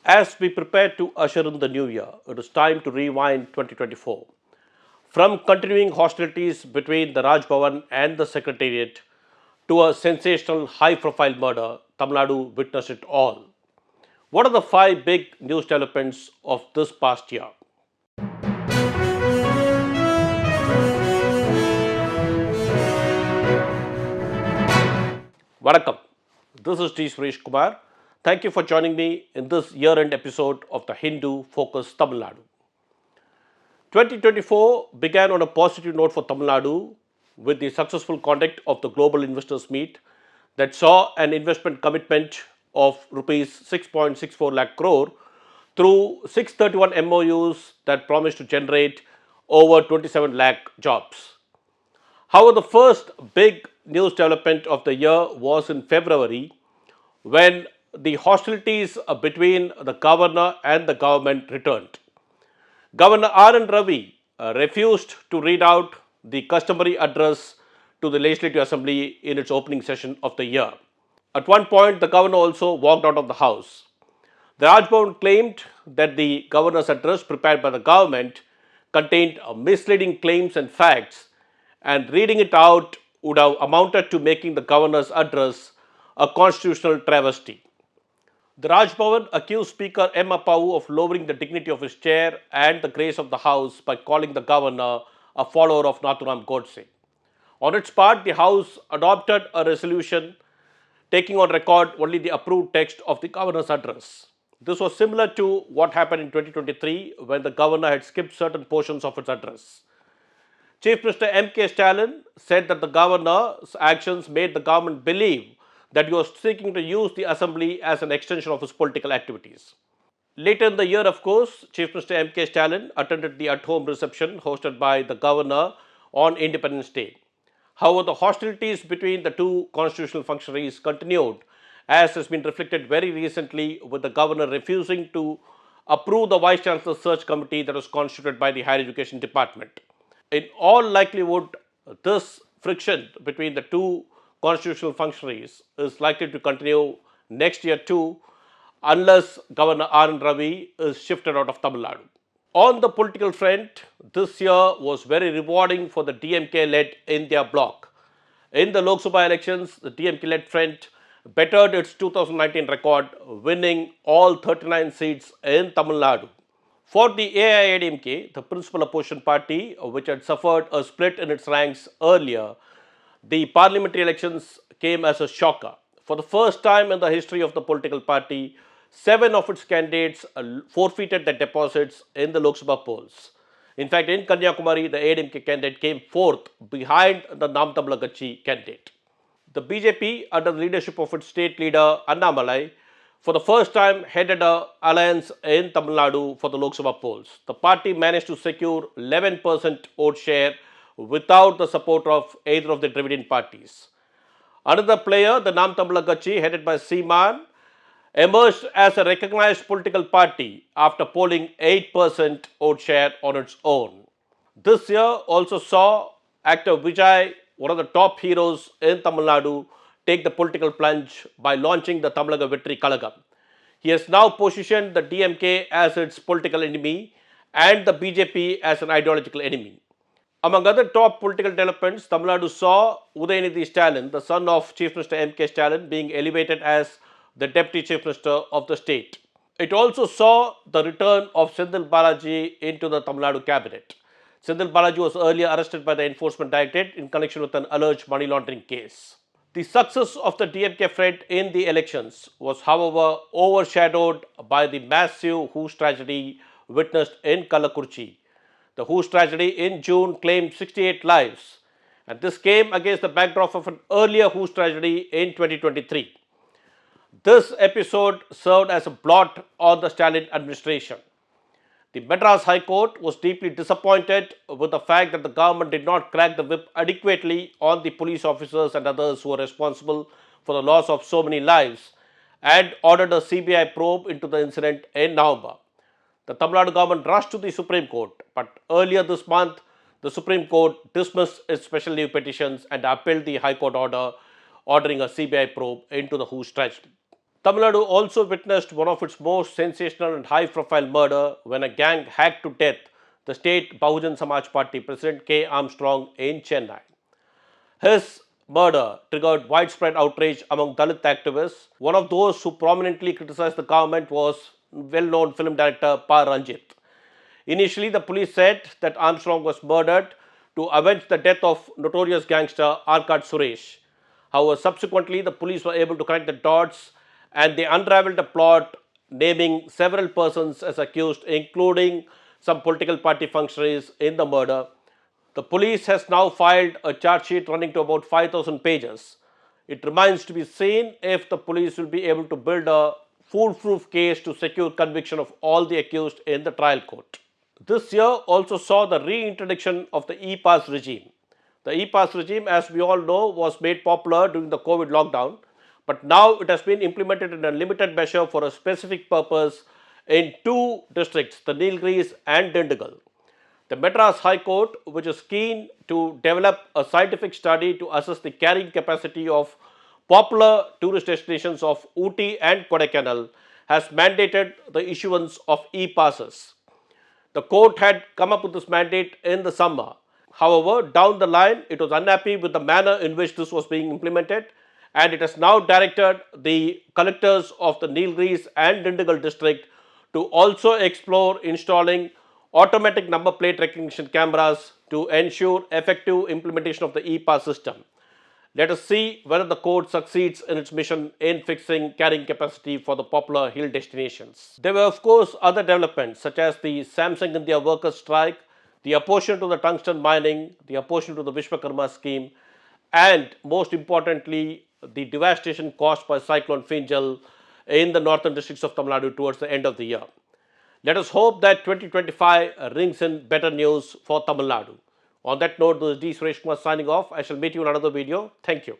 As we prepare to usher in the new year, it is time to rewind 2024. From continuing hostilities between the Raj Bhavan and the Secretariat to a sensational high profile murder, Tamil Nadu witnessed it all. What are the five big news developments of this past year? Vanakkam. This is Suresh Kumar. Thank you for joining me in this year end episode of the Hindu Focus Tamil Nadu. 2024 began on a positive note for Tamil Nadu with the successful conduct of the Global Investors Meet that saw an investment commitment of rupees 6.64 lakh crore through 631 MOUs that promised to generate over 27 lakh jobs. However, the first big news development of the year was in February when the hostilities between the governor and the government returned. Governor R.N. Ravi refused to read out the customary address to the Legislative Assembly in its opening session of the year. At one point, the governor also walked out of the house. The Raj Bhavan claimed that the governor's address prepared by the government contained misleading claims and facts, and reading it out would have amounted to making the governor's address a constitutional travesty. The Raj Bhavan accused Speaker M. Apau of lowering the dignity of his chair and the grace of the House by calling the governor a follower of Nathuram Godse. On its part, the House adopted a resolution taking on record only the approved text of the governor's address. This was similar to what happened in 2023 when the governor had skipped certain portions of its address. Chief Minister M.K. Stalin said that the governor's actions made the government believe that he was seeking to use the assembly as an extension of his political activities. Later in the year, of course, Chief Minister M.K. Stalin attended the at-home reception hosted by the governor on Independence Day. However, the hostilities between the two constitutional functionaries continued, as has been reflected very recently with the governor refusing to approve the Vice Chancellor's search committee that was constituted by the Higher Education Department. In all likelihood, this friction between the two constitutional functionaries is likely to continue next year too, unless Governor R.N. Ravi is shifted out of Tamil Nadu. On the political front, this year was very rewarding for the DMK-led India bloc. In the Lok Sabha elections, the DMK-led front bettered its 2019 record, winning all 39 seats in Tamil Nadu. For the AIADMK, the principal opposition party, which had suffered a split in its ranks earlier, the parliamentary elections came as a shocker. For the first time in the history of the political party, 7 of its candidates forfeited their deposits in the Lok Sabha polls. In fact, in Kanyakumari, the AIADMK candidate came fourth behind the Nam Tamil Katchi candidate. The BJP, under the leadership of its state leader Annamalai, for the first time headed an alliance in Tamil Nadu for the Lok Sabha polls. The party managed to secure 11% vote share without the support of either of the Dravidian parties. Another player, the Nam Tamil Katchi, headed by Seeman, emerged as a recognized political party after polling 8% vote share on its own. This year also saw actor Vijay, one of the top heroes in Tamil Nadu, take the political plunge by launching the Tamalaga Vetri Kalagam. He has now positioned the DMK as its political enemy and the BJP as an ideological enemy. Among other top political developments, Tamil Nadu saw Udayanidhi Stalin, the son of Chief Minister M.K. Stalin, being elevated as the Deputy Chief Minister of the state. It also saw the return of Senthil Balaji into the Tamil Nadu cabinet. Senthil Balaji was earlier arrested by the Enforcement Directorate in connection with an alleged money laundering case. The success of the DMK front in the elections was, however, overshadowed by the massive hoosh tragedy witnessed in Kalakurchi. The hoosh tragedy in June claimed 68 lives, and this came against the backdrop of an earlier hoosh tragedy in 2023. This episode served as a blot on the Stalin administration. The Madras High Court was deeply disappointed with the fact that the government did not crack the whip adequately on the police officers and others who were responsible for the loss of so many lives, and ordered a CBI probe into the incident in November. The Tamil Nadu government rushed to the Supreme Court, but earlier this month, the Supreme Court dismissed its special leave petitions and upheld the High Court order ordering a CBI probe into the hoosh tragedy. Tamil Nadu also witnessed one of its most sensational and high-profile murder when a gang hacked to death the state Bahujan Samaj Party President K. Armstrong in Chennai. His murder triggered widespread outrage among Dalit activists. One of those who prominently criticized the government was well-known film director Pa Ranjit. Initially, the police said that Armstrong was murdered to avenge the death of notorious gangster Arcad Suresh. However, subsequently, the police were able to connect the dots and they unraveled a plot naming several persons as accused, including some political party functionaries in the murder. The police has now filed a charge sheet running to about 5,000 pages. It remains to be seen if the police will be able to build a foolproof case to secure conviction of all the accused in the trial court. This year also saw the reintroduction of the e-pass regime. The e-pass regime, as we all know, was made popular during the COVID lockdown, but now it has been implemented in a limited measure for a specific purpose in two districts, the Nilgiris and Dindigul. The Madras High Court, which is keen to develop a scientific study to assess the carrying capacity of popular tourist destinations of Ooty and Kodaikanal, has mandated the issuance of e-passes. The court had come up with this mandate in the summer. However, down the line, it was unhappy with the manner in which this was being implemented, and it has now directed the collectors of the Nilgiris and Dindigul district to also explore installing automatic number plate recognition cameras to ensure effective implementation of the e-pass system. Let us see whether the court succeeds in its mission in fixing carrying capacity for the popular hill destinations. There were, of course, other developments such as the Samsung India workers' strike, the opposition to the tungsten mining, the opposition to the Vishwakarma scheme, and most importantly, the devastation caused by Cyclone Finjal in the northern districts of Tamil Nadu towards the end of the year. Let us hope that 2025 rings in better news for Tamil Nadu. On that note, this is D. Suresh Kumar signing off. I shall meet you in another video. Thank you.